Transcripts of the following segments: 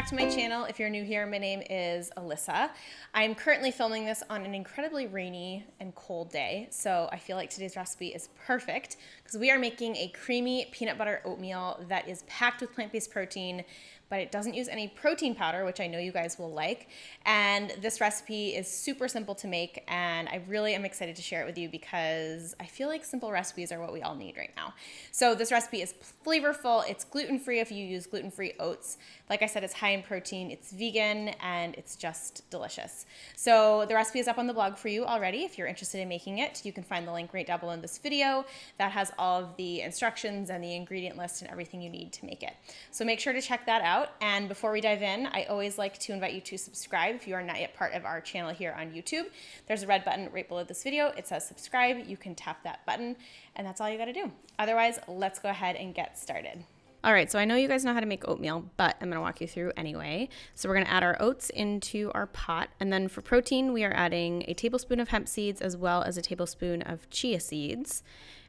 back to my channel. If you're new here, my name is Alyssa. I'm currently filming this on an incredibly rainy and cold day, so I feel like today's recipe is perfect because we are making a creamy peanut butter oatmeal that is packed with plant-based protein, but it doesn't use any protein powder, which I know you guys will like. And this recipe is super simple to make, and I really am excited to share it with you because I feel like simple recipes are what we all need right now. So this recipe is flavorful, it's gluten-free if you use gluten-free oats. Like I said, it's high in protein, it's vegan, and it's just delicious. So the recipe is up on the blog for you already. If you're interested in making it, you can find the link right down below in this video. That has all of the instructions and the ingredient list and everything you need to make it. So make sure to check that out. And before we dive in, I always like to invite you to subscribe if you are not yet part of our channel here on YouTube. There's a red button right below this video. It says subscribe. You can tap that button, and that's all you got to do. Otherwise, let's go ahead and get started. All right, so I know you guys know how to make oatmeal, but I'm gonna walk you through anyway. So we're gonna add our oats into our pot, and then for protein, we are adding a tablespoon of hemp seeds as well as a tablespoon of chia seeds.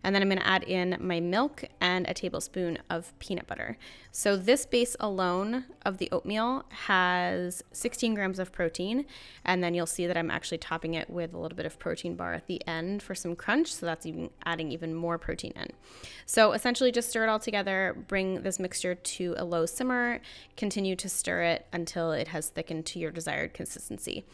And then I'm gonna add in my milk and a tablespoon of peanut butter. So this base alone of the oatmeal has 16 grams of protein, and then you'll see that I'm actually topping it with a little bit of protein bar at the end for some crunch, so that's adding even more protein in. So essentially just stir it all together, bring this mixture to a low simmer, continue to stir it until it has thickened to your desired consistency.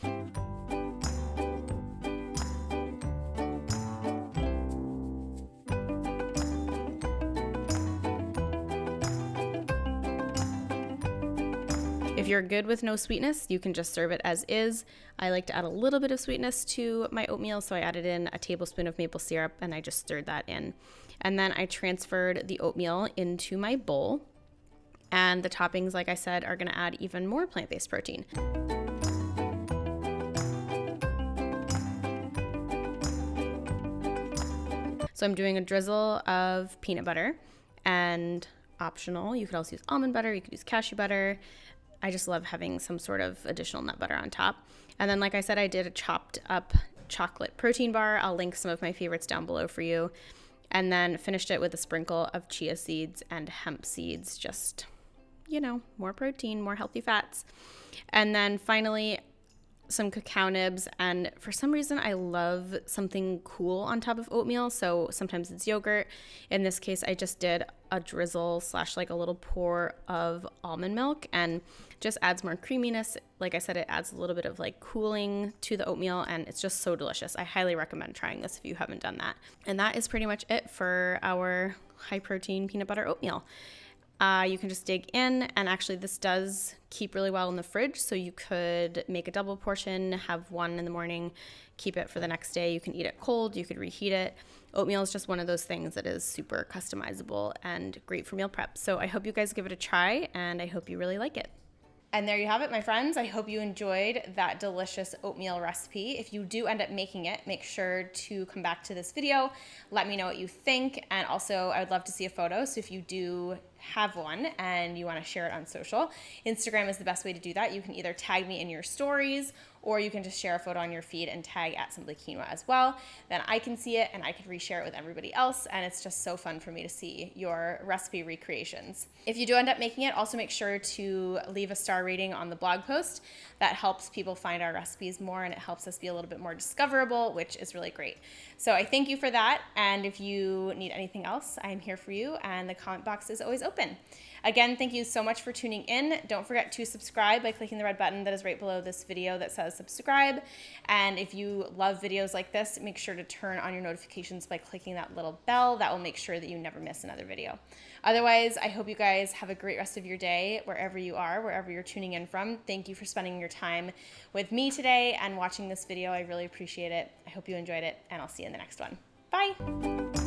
If you're good with no sweetness, you can just serve it as is. I like to add a little bit of sweetness to my oatmeal, so I added in a tablespoon of maple syrup and I just stirred that in. And then I transferred the oatmeal into my bowl. And the toppings, like I said, are gonna add even more plant-based protein. So I'm doing a drizzle of peanut butter, and optional, you could also use almond butter, you could use cashew butter. I just love having some sort of additional nut butter on top. And then, like I said, I did a chopped up chocolate protein bar. I'll link some of my favorites down below for you. And then finished it with a sprinkle of chia seeds and hemp seeds. Just, you know, more protein, more healthy fats. And then finally, some cacao nibs, and for some reason I love something cool on top of oatmeal, so sometimes it's yogurt. In this case, I just did a drizzle / like a little pour of almond milk, and just adds more creaminess. Like I said, it adds a little bit of like cooling to the oatmeal, and it's just so delicious. I highly recommend trying this if you haven't done that. And that is pretty much it for our high protein peanut butter oatmeal. You can just dig in, and actually this does keep really well in the fridge, so you could make a double portion, have one in the morning, keep it for the next day. You can eat it cold, you could reheat it. Oatmeal is just one of those things that is super customizable and great for meal prep. So I hope you guys give it a try, and I hope you really like it. And there you have it, my friends. I hope you enjoyed that delicious oatmeal recipe. If you do end up making it, make sure to come back to this video. Let me know what you think. And also, I would love to see a photo. So if you do have one and you want to share it on social, Instagram is the best way to do that. You can either tag me in your stories, or you can just share a photo on your feed and tag @SimplyQuinoa as well. Then I can see it and I can reshare it with everybody else, and it's just so fun for me to see your recipe recreations. If you do end up making it, also make sure to leave a star rating on the blog post. That helps people find our recipes more, and it helps us be a little bit more discoverable, which is really great. So I thank you for that, and if you need anything else, I am here for you, and the comment box is always open. Again, thank you so much for tuning in. Don't forget to subscribe by clicking the red button that is right below this video that says subscribe. And if you love videos like this, make sure to turn on your notifications by clicking that little bell. That will make sure that you never miss another video. Otherwise, I hope you guys have a great rest of your day, wherever you are, wherever you're tuning in from. Thank you for spending your time with me today and watching this video. I really appreciate it. I hope you enjoyed it, and I'll see you in the next one. Bye.